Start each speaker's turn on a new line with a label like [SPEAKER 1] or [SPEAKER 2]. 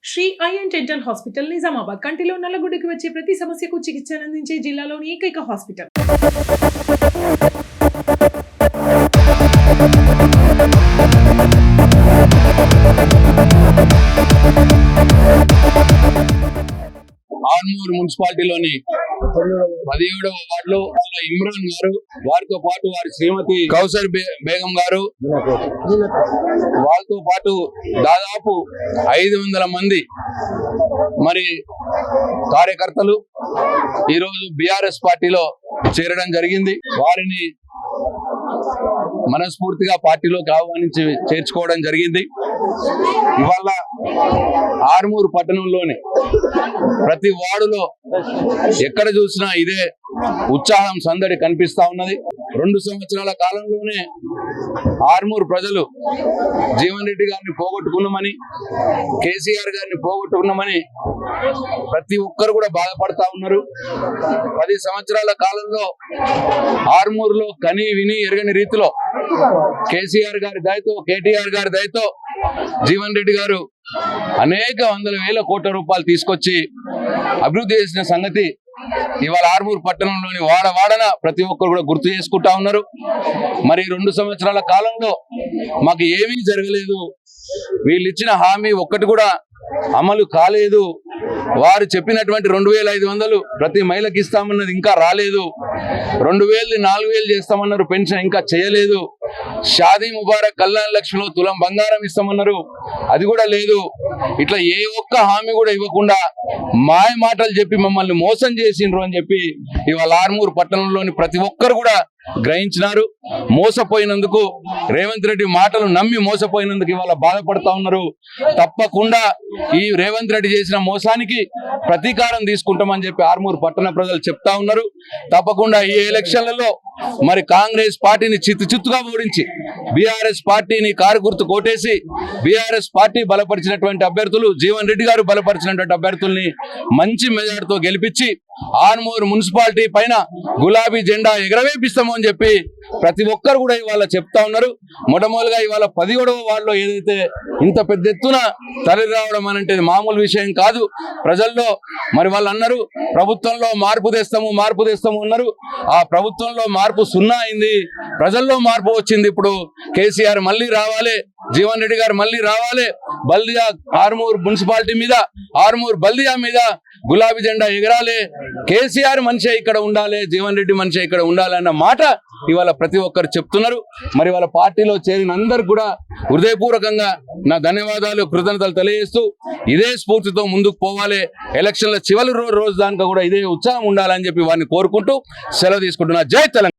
[SPEAKER 1] శ్రీ ఐఎన్ dental hospital Nizamabad కంటిలో నల్లగుడ్డకి వచ్చే ప్రతి సమస్యకు చికిత్స అందించే జిల్లాలోని ఏకైక హాస్పిటల్.
[SPEAKER 2] ఆర్మూర్ మున్సిపాలిటీలోని 17వ వార్డులో ఇమ్రాన్ గారు, వారితో పాటు వారి శ్రీమతి కౌసర్ బేగం గారు, వాళ్ళతో పాటు దాదాపు 500 మంది మరి కార్యకర్తలు ఈరోజు బీఆర్ఎస్ పార్టీలో చేరడం జరిగింది. వారిని మనస్ఫూర్తిగా పార్టీలోకి ఆహ్వానించి చేర్చుకోవడం జరిగింది. ఇవాళ ఆర్మూరు పట్టణంలోని ప్రతి వార్డులో ఎక్కడ చూసినా ఇదే ఉత్సాహం, సందడి కనిపిస్తా ఉన్నది. 2 సంవత్సరాల కాలంలోనే ఆర్మూరు ప్రజలు జీవన్ రెడ్డి గారిని పోగొట్టుకున్నామని, కేసీఆర్ గారిని పోగొట్టుకున్నామని ప్రతి ఒక్కరు కూడా బాధపడతా ఉన్నారు. 10 సంవత్సరాల కాలంలో ఆర్మూరులో కని విని ఎరగని రీతిలో కేసీఆర్ గారి దయతో, కేటీఆర్ గారి దయతో జీవన్ రెడ్డి గారు అనేక వందల వేల కోట్ల రూపాయలు తీసుకొచ్చి అభివృద్ధి చేసిన సంగతి ఇవాళ ఆర్మూరు పట్టణంలోని వాడవాడన ప్రతి ఒక్కరు కూడా గుర్తు చేసుకుంటా ఉన్నారు. మరి 2 సంవత్సరాల కాలంలో మాకు ఏమీ జరగలేదు, వీళ్ళు ఇచ్చిన హామీ ఒక్కటి కూడా అమలు కాలేదు, వారు చెప్పినటువంటి 2500 ప్రతి మహిళకి ఇస్తామన్నది ఇంకా రాలేదు, 2000 4000 చేస్తామన్నారు, పెన్షన్ ఇంకా చేయలేదు, షాదీ ముబారక్ కళ్యాణ లక్ష్మిలో తులం బంగారం ఇస్తామన్నారు, అది కూడా లేదు. ఇట్లా ఏ ఒక్క హామీ కూడా ఇవ్వకుండా మాయ మాటలు చెప్పి మమ్మల్ని మోసం చేసిండ్రు అని చెప్పి ఇవాళ ఆర్మూరు పట్టణంలోని ప్రతి ఒక్కరు కూడా గ్రహించినారు. మోసపోయినందుకు, రేవంత్ రెడ్డి మాటలు నమ్మి మోసపోయినందుకు ఇవాళ బాధపడతా ఉన్నారు. తప్పకుండా ఈ రేవంత్ రెడ్డి చేసిన మోసానికి ప్రతీకారం తీసుకుంటామని చెప్పి ఆర్మూరు పట్టణ ప్రజలు చెప్తా ఉన్నారు. తప్పకుండా ఈ ఎలక్షన్లలో మరి కాంగ్రెస్ పార్టీని చిత్తుగా ఓడించి బీఆర్ఎస్ పార్టీని కారు గుర్తు కోటేసి బీఆర్ఎస్ పార్టీ బలపరిచినటువంటి అభ్యర్థులు, జీవన్ రెడ్డి గారు బలపరిచినటువంటి అభ్యర్థుల్ని మంచి మెజార్టీతో గెలిపించి ఆర్మూరు మున్సిపాలిటీ పైన గులాబీ జెండా ఎగరవేపిస్తాము అని చెప్పి ప్రతి ఒక్కరు కూడా ఇవాళ చెప్తా ఉన్నారు. మొట్టమొదటిగా ఇవాళ 17వ వార్డులో ఏదైతే ఇంత పెద్ద ఎత్తున తరలి రావడం అంటే మామూలు విషయం కాదు. ప్రజల్లో మరి వాళ్ళు అన్నారు ప్రభుత్వంలో మార్పు తెస్తాము అన్నారు. ఆ ప్రభుత్వంలో మార్పు 0 అయింది, ప్రజల్లో మార్పు వచ్చింది. ఇప్పుడు కేసీఆర్ మళ్ళీ రావాలి, జీవన్ రెడ్డి గారు మళ్ళీ రావాలి, బల్దియా ఆర్మూర్ మున్సిపాలిటీ మీద, ఆర్మూర్ బల్దియా మీద గులాబీ జెండా ఎగరాలి, కేసీఆర్ మనిషే ఇక్కడ ఉండాలి, జీవన్ రెడ్డి మనిషే ఇక్కడ ఉండాలి అన్న మాట ఇవాళ ప్రతి ఒక్కరు చెప్తున్నారు. మరి వాళ్ళ పార్టీలో చేరిన అందరు కూడా హృదయపూర్వకంగా నా ధన్యవాదాలు, కృతజ్ఞతలు తెలియజేస్తూ ఇదే స్ఫూర్తితో ముందుకు పోవాలి, ఎలక్షన్ల చివరి రోజు దాకా కూడా ఇదే ఉత్సాహం ఉండాలని చెప్పి వారిని కోరుకుంటూ సెలవు తీసుకుంటున్నా. జై తెలంగాణ.